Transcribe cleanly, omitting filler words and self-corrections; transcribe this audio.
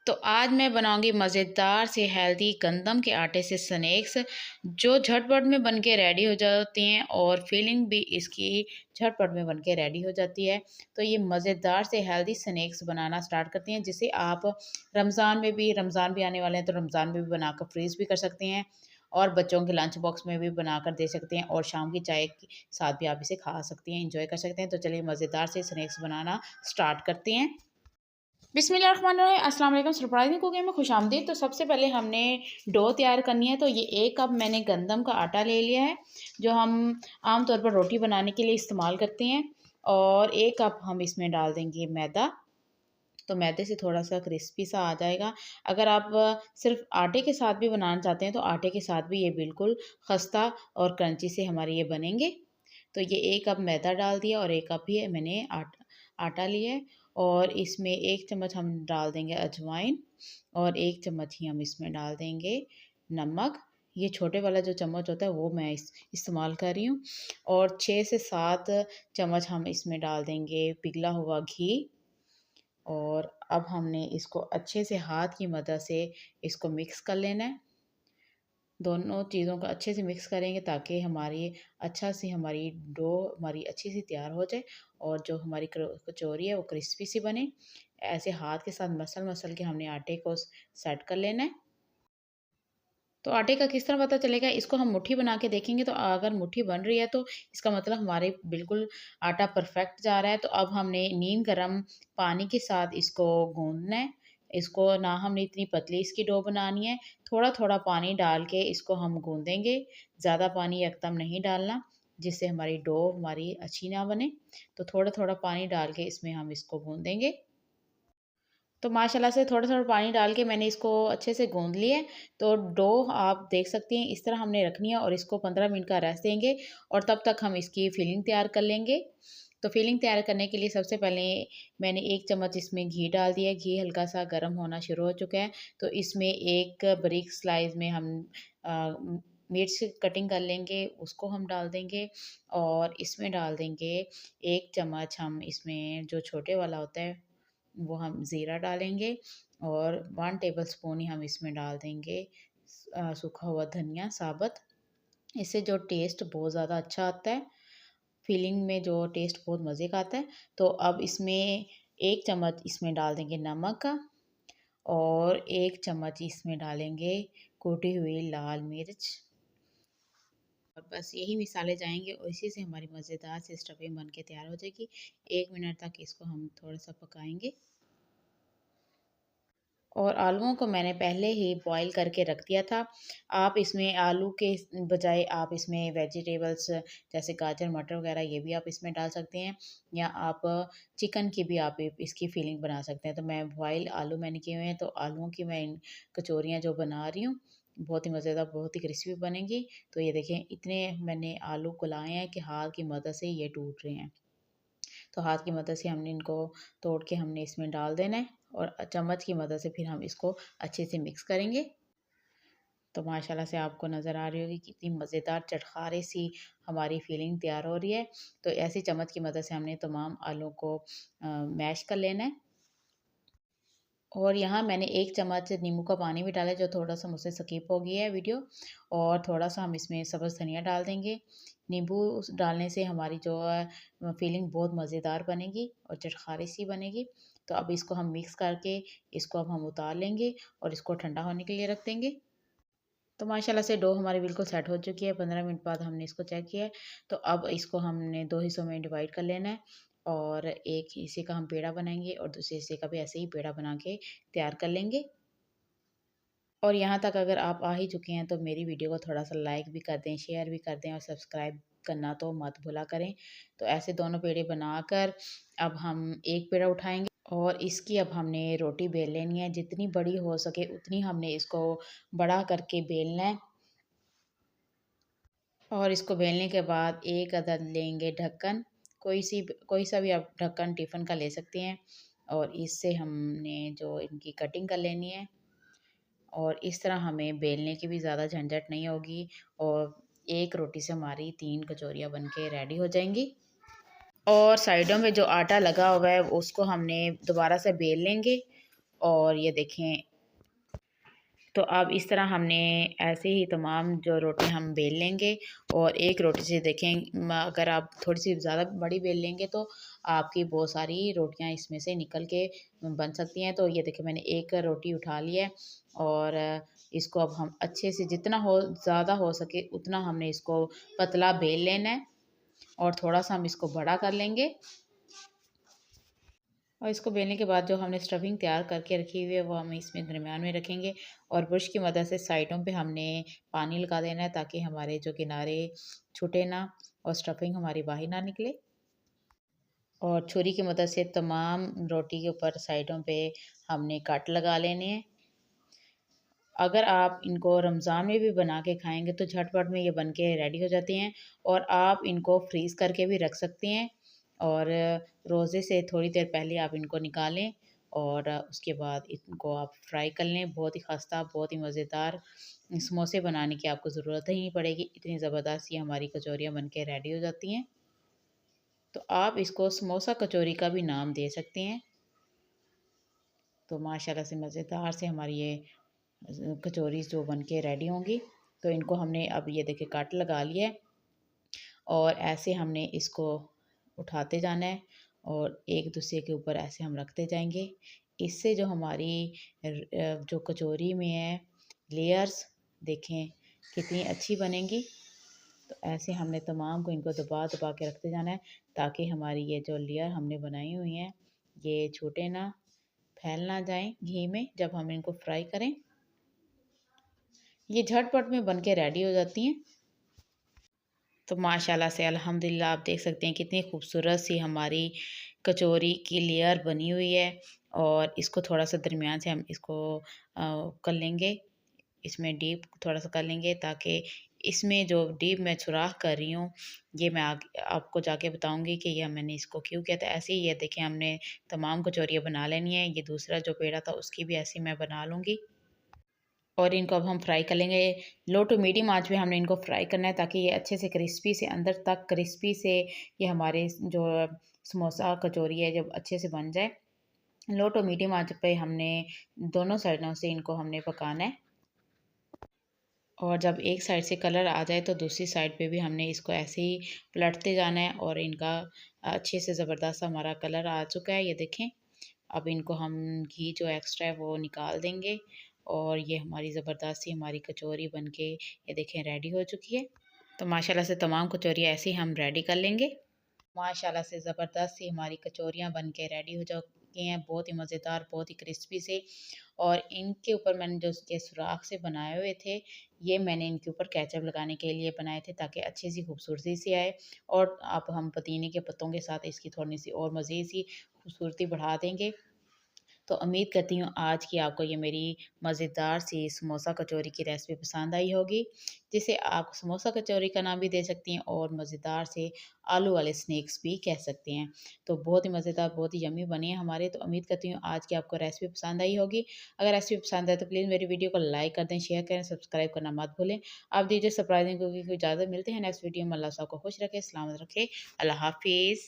तो आज मैं बनाऊंगी मज़ेदार से हेल्दी गंदम के आटे से स्नैक्स जो झटपट में बन के रेडी हो जाती हैं और फीलिंग भी इसकी झटपट में बन के रेडी हो जाती है। तो ये मज़ेदार से हेल्दी स्नैक्स बनाना स्टार्ट करते हैं जिसे आप रमज़ान भी आने वाले हैं तो रमज़ान में भी बनाकर फ्रीज़ भी कर सकते हैं और बच्चों के लंच बॉक्स में भी बनाकर दे सकते हैं और शाम की चाय के साथ भी आप इसे खा सकती हैं, इंजॉय कर सकते हैं। तो चलिए मज़ेदार से स्नैक्स बनाना स्टार्ट करते हैं। बिस्मिल्लाहिर्रहमानिर्रहीम, अस्सलाम वालेकुम। सरप्राइजिंग कुकिंग में खुशामदीद। तो सबसे पहले हमने डो तैयार करनी है। तो ये 1 कप मैंने गंदम का आटा ले लिया है जो हम आम तौर पर रोटी बनाने के लिए इस्तेमाल करते हैं। और 1 कप हम इसमें डाल देंगे मैदा। तो मैदे से थोड़ा-सा क्रिस्पी सा आ जाएगा। अगर आप सिर्फ़ आटे के साथ भी बनाना चाहते हैं तो आटे के साथ भी ये बिल्कुल खस्ता और क्रंची से हमारे ये बनेंगे। तो ये 1 कप मैदा डाल दिया और 1 कप ही मैंने आटा लिया है और इसमें 1 चम्मच हम डाल देंगे अजवाइन और 1 चम्मच ही हम इसमें डाल देंगे नमक। ये छोटे वाला जो चम्मच होता है वो मैं इस्तेमाल कर रही हूँ। और 6 से 7 चम्मच हम इसमें डाल देंगे पिघला हुआ घी। और अब हमने इसको अच्छे से हाथ की मदद से इसको मिक्स कर लेना है। दोनों चीज़ों को अच्छे से मिक्स करेंगे ताकि हमारी डो हमारी अच्छी सी तैयार हो जाए और जो हमारी कचौरी है वो क्रिस्पी सी बने। ऐसे हाथ के साथ मसल-मसल के हमने आटे को सेट कर लेना है। तो आटे का किस तरह पता चलेगा? इसको हम मुट्ठी बना के देखेंगे तो अगर मुट्ठी बन रही है तो इसका मतलब हमारे बिल्कुल आटा परफेक्ट जा रहा है। तो अब हमने नीम गर्म पानी के साथ इसको गूँदना है। इसको ना हमने इतनी पतली इसकी डो बनानी है, थोड़ा-थोड़ा पानी डाल के इसको हम गूँदेंगे। ज़्यादा पानी एकदम नहीं डालना, जिससे हमारी डो हमारी अच्छी ना बने। तो थोड़ा-थोड़ा पानी डाल के इसमें हम इसको गूँदेंगे। तो माशाल्लाह से थोड़ा-थोड़ा पानी डाल के मैंने इसको अच्छे से गूँध लिया है। तो डो आप देख सकती हैं इस तरह हमने रखनी है और इसको 15 मिनट का रेस्ट देंगे और तब तक हम इसकी फिलिंग तैयार कर लेंगे। तो फिलिंग तैयार करने के लिए सबसे पहले मैंने 1 चम्मच इसमें घी डाल दिया है। घी हल्का-सा गर्म होना शुरू हो चुका है। तो इसमें एक बारीक स्लाइस में हम अ, मिर्च कटिंग कर लेंगे, उसको हम डाल देंगे और इसमें डाल देंगे 1 चम्मच हम इसमें जो छोटे वाला होता है वो हम ज़ीरा डालेंगे और 1 टेबलस्पून ही हम इसमें डाल देंगे सूखा हुआ धनिया साबुत। इससे जो टेस्ट बहुत ज़्यादा अच्छा आता है, फिलिंग में जो टेस्ट बहुत मज़े का आता है। तो अब इसमें 1 चम्मच इसमें डाल देंगे नमक का और 1 चम्मच इसमें डालेंगे कुटी हुई लाल मिर्च। और बस यही मिसाले जाएँगे और इसी से हमारी मज़ेदार सी स्टफिंग बन के तैयार हो जाएगी। 1 मिनट तक इसको हम थोड़ा-सा पकाएँगे। और आलूओं को मैंने पहले ही बॉईल करके रख दिया था। आप इसमें आलू के बजाय आप इसमें वेजिटेबल्स जैसे गाजर, मटर वग़ैरह ये भी आप इसमें डाल सकते हैं या आप चिकन की भी आप इसकी फिलिंग बना सकते हैं। तो मैं बॉईल आलू मैंने किए हुए हैं, तो आलूओं की मैं इन कचौरियाँ जो बना रही हूँ, बहुत ही मज़ेदार, बहुत ही क्रिस्पी बनेंगी। तो ये देखें इतने मैंने आलू गलाए हैं कि हाथ की मदद से ये टूट रहे हैं। तो हाथ की मदद से हमने इनको तोड़ के हमने इसमें डाल देना है और चम्मच की मदद से फिर हम इसको अच्छे से मिक्स करेंगे। तो माशाल्लाह से आपको नज़र आ रही होगी कितनी मज़ेदार चटखारे सी हमारी फिलिंग तैयार हो रही है। तो ऐसी चम्मच की मदद से हमने तमाम आलू को मैश कर लेना है। और यहाँ मैंने 1 चम्मच नींबू का पानी भी डाला है जो थोड़ा-सा मुझसे स्किप हो गया है वीडियो। और थोड़ा-सा हम इसमें सब्ज़ धनिया डाल देंगे। नींबू डालने से हमारी जो फिलिंग बहुत मज़ेदार बनेगी और चटखारी सी बनेगी। तो अब इसको हम मिक्स करके इसको अब हम उतार लेंगे और इसको ठंडा होने के लिए रख देंगे। तो माशाल्लाह से डो हमारी बिल्कुल सेट हो चुकी है। 15 मिनट बाद हमने इसको चेक किया है। तो अब इसको हमने 2 हिस्सों में डिवाइड कर लेना है और एक हिस्से का हम पेड़ा बनाएँगे और दूसरे हिस्से का भी ऐसे ही पेड़ा बना के तैयार कर लेंगे। और यहाँ तक अगर आप आ ही चुके हैं तो मेरी वीडियो को थोड़ा-सा लाइक भी कर दें, शेयर भी कर दें और सब्सक्राइब करना तो मत भूला करें। तो ऐसे दोनों पेड़े बनाकर अब हम एक पेड़ा उठाएँगे और इसकी अब हमने रोटी बेल लेनी है। जितनी बड़ी हो सके उतनी हमने इसको बड़ा करके बेलना है। और इसको बेलने के बाद एक अदद लेंगे ढक्कन, कोई सा भी आप ढक्कन टिफ़िन का ले सकती हैं और इससे हमने जो इनकी कटिंग कर लेनी है और इस तरह हमें बेलने की भी ज़्यादा झंझट नहीं होगी और एक रोटी से हमारी 3 कचौरियाँ बन के रेडी हो जाएँगी। और साइडों में जो आटा लगा हुआ है उसको हमने दोबारा से बेल लेंगे और ये देखें, तो अब इस तरह हमने ऐसे ही तमाम जो रोटी हम बेल लेंगे। और एक रोटी से देखें, अगर आप थोड़ी सी ज़्यादा बड़ी बेल लेंगे तो आपकी बहुत सारी रोटियां इसमें से निकल के बन सकती हैं। तो ये देखिए मैंने एक रोटी उठा ली है। और इसको अब हम अच्छे से जितना हो ज़्यादा हो सके उतना हमने इसको पतला बेल लेना है। और थोड़ा सा हम इसको बड़ा कर लेंगे। और इसको बेलने के बाद जो हमने स्टफिंग तैयार करके रखी हुई है वो हम इसमें दरमियान में रखेंगे। और ब्रश की मदद से साइडों पे हमने पानी लगा देना है ताकि हमारे जो किनारे छूटे ना और स्टफिंग हमारी बाहर ना निकले। और छुरी की मदद से तमाम रोटी के ऊपर साइडों पे हमने कट लगा लेने हैं। अगर आप इनको रमज़ान में भी बना के खाएंगे तो झटपट में ये बन के रेडी हो जाती हैं। और आप इनको फ्रीज़ करके भी रख सकते हैं। और रोज़े से थोड़ी देर पहले आप इनको निकालें और उसके बाद इनको आप फ्राई कर लें। बहुत ही खस्ता, बहुत ही मज़ेदार समोसे बनाने की आपको ज़रूरत ही नहीं पड़ेगी। इतनी ज़बरदस्त ये हमारी कचौरियाँ बन के रेडी हो जाती हैं। तो आप इसको समोसा कचौरी का भी नाम दे सकते हैं। तो माशाल्लाह से मज़ेदार से हमारी ये कचौरी जो बन के रेडी होंगी। तो इनको हमने अब ये देखिए कट लगा लिया है। और ऐसे हमने इसको उठाते जाना है और एक दूसरे के ऊपर ऐसे हम रखते जाएंगे। इससे जो हमारी जो कचौरी में है लेयर्स, देखें कितनी अच्छी बनेंगी। तो ऐसे हमने तमाम को इनको दबा दबा के रखते जाना है ताकि हमारी ये जो लेयर हमने बनाई हुई हैं ये छूटे ना, फैल ना जाएं घी में जब हम इनको फ्राई करें। ये झटपट में बन के रेडी हो जाती हैं। तो माशाल्लाह से अल्हम्दुलिल्लाह आप देख सकते हैं कितनी खूबसूरत सी हमारी कचौरी की लेयर बनी हुई है। और इसको थोड़ा सा दरमियान से हम इसको कर लेंगे, इसमें डीप थोड़ा सा कर लेंगे ताकि इसमें जो डीप मैं सुराख कर रही हूँ ये मैं आगे आपको जाके बताऊंगी कि यह मैंने इसको क्यों किया था। ऐसे ही ये देखें हमने तमाम कचौरियाँ बना लेनी है। ये दूसरा जो पेड़ा था उसकी भी ऐसे मैं बना लूँगी। और इनको अब हम फ्राई कर लेंगे। लो टू मीडियम आंच पे हमने इनको फ्राई करना है ताकि ये अच्छे से क्रिस्पी से अंदर तक क्रिस्पी से ये हमारे जो समोसा कचौरी है जब अच्छे से बन जाए। लो टू मीडियम आंच पे हमने दोनों साइडों से इनको हमने पकाना है। और जब एक साइड से कलर आ जाए तो दूसरी साइड पे भी हमने इसको ऐसे ही पलटते जाना है। और इनका अच्छे से ज़बरदस्त हमारा कलर आ चुका है, ये देखें। अब इनको हम घी जो एक्स्ट्रा है वो निकाल देंगे। और ये हमारी ज़बरदस्त सी हमारी कचौरी बन के ये देखें रेडी हो चुकी है। तो माशाल्लाह से तमाम कचौरियाँ ऐसे ही हम रेडी कर लेंगे। माशाल्लाह से ज़बरदस्त सी हमारी कचौरियाँ बन के रेडी हो चुकी हैं, बहुत ही मज़ेदार, बहुत ही क्रिस्पी से। और इनके ऊपर मैंने जो ये सुराख से बनाए हुए थे ये मैंने इनके ऊपर केचप लगाने के लिए बनाए थे ताकि अच्छी सी खूबसूरती सी आए। और अब हम पुदीने के पत्तों के साथ इसकी थोड़ी सी और मज़ीद सी खूबसूरती बढ़ा देंगे। तो उम्मीद करती हूँ आज की आपको ये मेरी मज़ेदार सी समोसा कचौरी की रेसिपी पसंद आई होगी, जिसे आप समोसा कचौरी का नाम भी दे सकती हैं और मज़ेदार से आलू वाले स्नैक्स भी कह सकते हैं। तो बहुत ही मज़ेदार, बहुत ही यम्मी बनी है हमारे। तो उम्मीद करती हूँ आज की आपको रेसिपी पसंद आई होगी। अगर रेसिपी पसंद आए तो प्लीज़ मेरी वीडियो को लाइक कर दें, शेयर करें, सब्सक्राइब करना मत भूलें। आप दीजिए सरप्राइजिंग कुकिंग को इजाज़त। मिलते हैं नेक्स्ट वीडियो में। अल्लाह सबको खुश रखे, सलामत रखे। अल्लाह हाफिज़।